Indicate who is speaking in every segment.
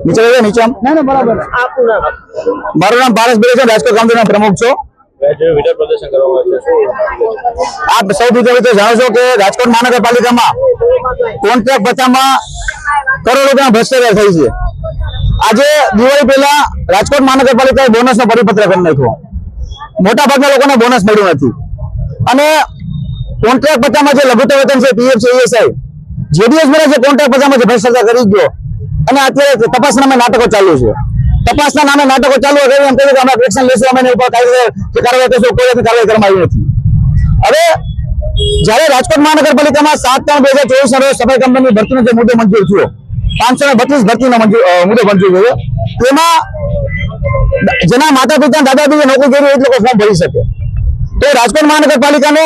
Speaker 1: નીચે રહ્યો નીચે ના ના બરાબર મારું નામ પારસ બેરે છે રાજકોટ કાઉન્સિલના પ્રમુખ છો
Speaker 2: વિરોધ પ્રદર્શન કરવામાં આવ્યું છે
Speaker 1: આપ સૌથી પહેલા જાણો છો કે રાજકોટ મહાનગરપાલિકામાં કોન્ટ્રાક્ટ પચામાં કરોડો રૂપિયા ભ્રષ્ટાચાર થઈ છે આજે દિવાળી પહેલા રાજકોટ મહાનગરપાલિકાએ બોનસનો પરિપત્ર કરી નાખ્યો મોટા ભાગના લોકોને બોનસ મળ્યું નથી અને કોન્ટ્રાક્ટ પચામાં જે લઘુત્તમ વેતન છે પીએફ છે ઈએસઆઈ જેડીએસ દ્વારા જે કોન્ટ્રાક્ટ પચામાં જે ભ્રષ્ટાચાર કરી ગયો અને અત્યારે તપાસના નામે નાટકો ચાલુ છે તપાસના નામે નાટકો ચાલુ હોય એમ કહ્યું કે અમે એક્શન લેશું અમે એની ઉપર કાર્યવાહી કરશું કોઈ કાર્યવાહી કરવામાં આવી નથી હવે જ્યારે રાજકોટ મહાનગરપાલિકામાં 7/3/2024 ના રોજ સફાઈ કામદારની ભરતીનો જે મુદ્દો મંજૂર થયો 532 ભરતીનો મુદ્દો મંજૂર થયો તેમાં જેના માતા પિતા દાદા દાદી નોકરી કરી એ લોકો ફોર્મ ભરી શકે તો રાજકોટ મહાનગરપાલિકાને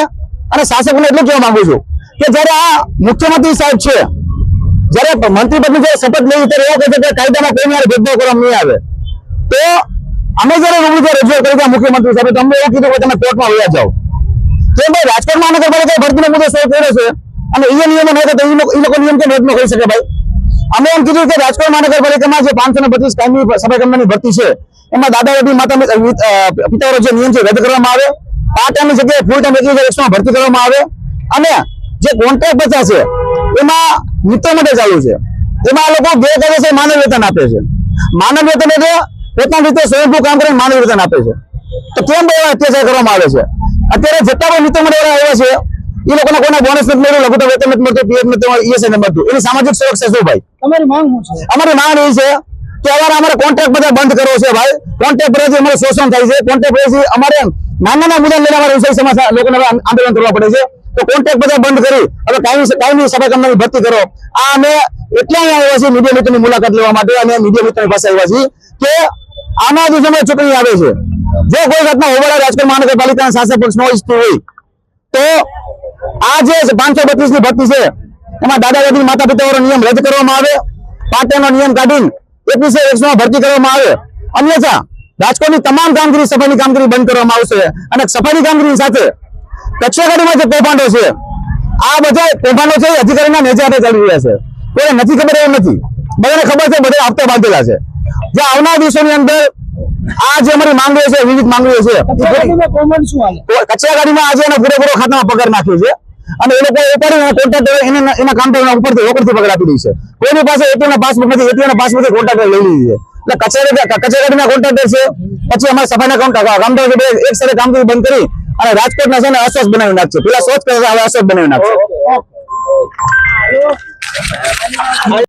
Speaker 1: અને શાસકોને એટલું કહેવા માંગુ છું કે જ્યારે આ મુખ્યમંત્રી સાહેબ છે જ્યારે મંત્રી પદની શપથ લેવી ત્યારે એવું કહે છે કે કાયદામાં કોઈને ભેદભાવ કરવામાં નહીં આવે તો અમે જ્યારે રૂબરૂ રજૂઆત કરી મુખ્યમંત્રી સાહેબ તમને એવું કીધું કે તમે કોર્ટમાં વયા જાઓ કે ભાઈ રાજકોટ મહાનગરપાલિકાએ ભરતીનો મુદ્દો સોલ્વ કર્યો છે અને એ નિયમો ન હતા તો એ લોકો નિયમ કેમ રદ ન કરી શકે ભાઈ અમે એમ કીધું કે રાજકોટ મહાનગરપાલિકામાં જે 532 કાયમી સફાઈ કામદારની ભરતી છે એમાં દાદા દાદી માતા પિતાઓનો જે નિયમ છે રદ કરવામાં આવે પાર્ટ ટાઈમની જગ્યાએ ફૂલ ટાઈમ 2100 ભરતી કરવામાં આવે અને જે કોન્ટ્રાક્ટ બચા છે એમાં મિત્રો માટે ચાલુ છે એમાં આ લોકો ગેરકાયદેસર માનવ વેતન આપે છે માનવ વેતન એટલે પોતાની રીતે સ્વયંભૂ કામ કરીને માનવ વેતન આપે છે તો કેમ એવા અત્યાચાર કરવામાં આવે છે અત્યારે જેટલા પણ મિત્રો માટે આવ્યા છે એ લોકોને કોઈને બોનસ નથી મળ્યું લઘુત્તમ વેતન નથી મળતું પીએફ નથી મળતું ઈએસઆઈ નથી મળતું એની સામાજિક સુરક્ષા શું ભાઈ
Speaker 3: તમારી માંગ શું છે
Speaker 1: અમારી માંગ એ છે કે અમારે કોન્ટ્રાક્ટ બધા બંધ કરવો છે ભાઈ કોન્ટ્રાક્ટ પરથી અમારે શોષણ થાય છે કોન્ટ્રાક્ટ પરથી અમારે નાના મુદ્દા લઈને અમારે વિષય સમાજ લોકોને આંદોલન કરવા પડે છે તો કોન્ટ્રાક્ટ બધા બંધ કરી હવે કાયમી સફાઈ કામદારની ભરતી કરો આ અમે એટલા આવ્યા છીએ મીડિયા મિત્રોની મુલાકાત લેવા માટે અને મીડિયા મિત્રોની પાસે આવ્યા છીએ કે આના દિવસોમાં ચૂંટણી આવે છે જો કોઈ ઘટના હોવાળા રાજકોટ મહાનગરપાલિકાના શાસક પક્ષ ન ઈચ્છતું હોય તો આ જે 532 ની ભરતી છે એમાં દાદા દાદી માતા પિતાઓનો નિયમ રદ કરવામાં આવે પાર્ટનો નિયમ કાઢીને 2100 માં ભરતી કરવામાં આવે અન્યથા રાજકોટની તમામ કામગીરી સફાઈની કામગીરી બંધ કરવામાં આવશે અને સફાઈની કામગીરી સાથે કચરાગાડીમાં જે કૌભાંડો છે આ બધા કૌભાંડો છે અધિકારીના નેજા હાથે ચાલી રહ્યા છે કોઈ નથી ખબર એવું નથી બધાને ખબર છે બધા હપ્તા બાંધેલા છે જે આવનાર દિવસોની અંદર આ જે અમારી માંગણીઓ છે વિવિધ માંગણીઓ છે કચરાગાડીમાં આજે એનો પૂરેપૂરો ખાતામાં પગાર નાખ્યો છે અને એ લોકો ઉપાડીને કોન્ટ્રાક્ટર એના કાઉન્ટર ઉપરથી રોકડથી પગાર આપી દે છે કોઈની પાસે એટીએમના પાસબુક નથી એટીએમના પાસબુકથી કોન્ટ્રાક્ટર લઈ લીધી છે એટલે કચરાગાડીના કોન્ટ્રાક્ટર છે પછી અમારા સફાઈના કામદારો એક સાથે કામગીરી બંધ કરી અને રાજકોટના છે ને અસ્વસ્થ બનાવી નાખશે પેલા સ્વચ્છ કરે હવે અસ્વસ્થ બનાવી નાખશે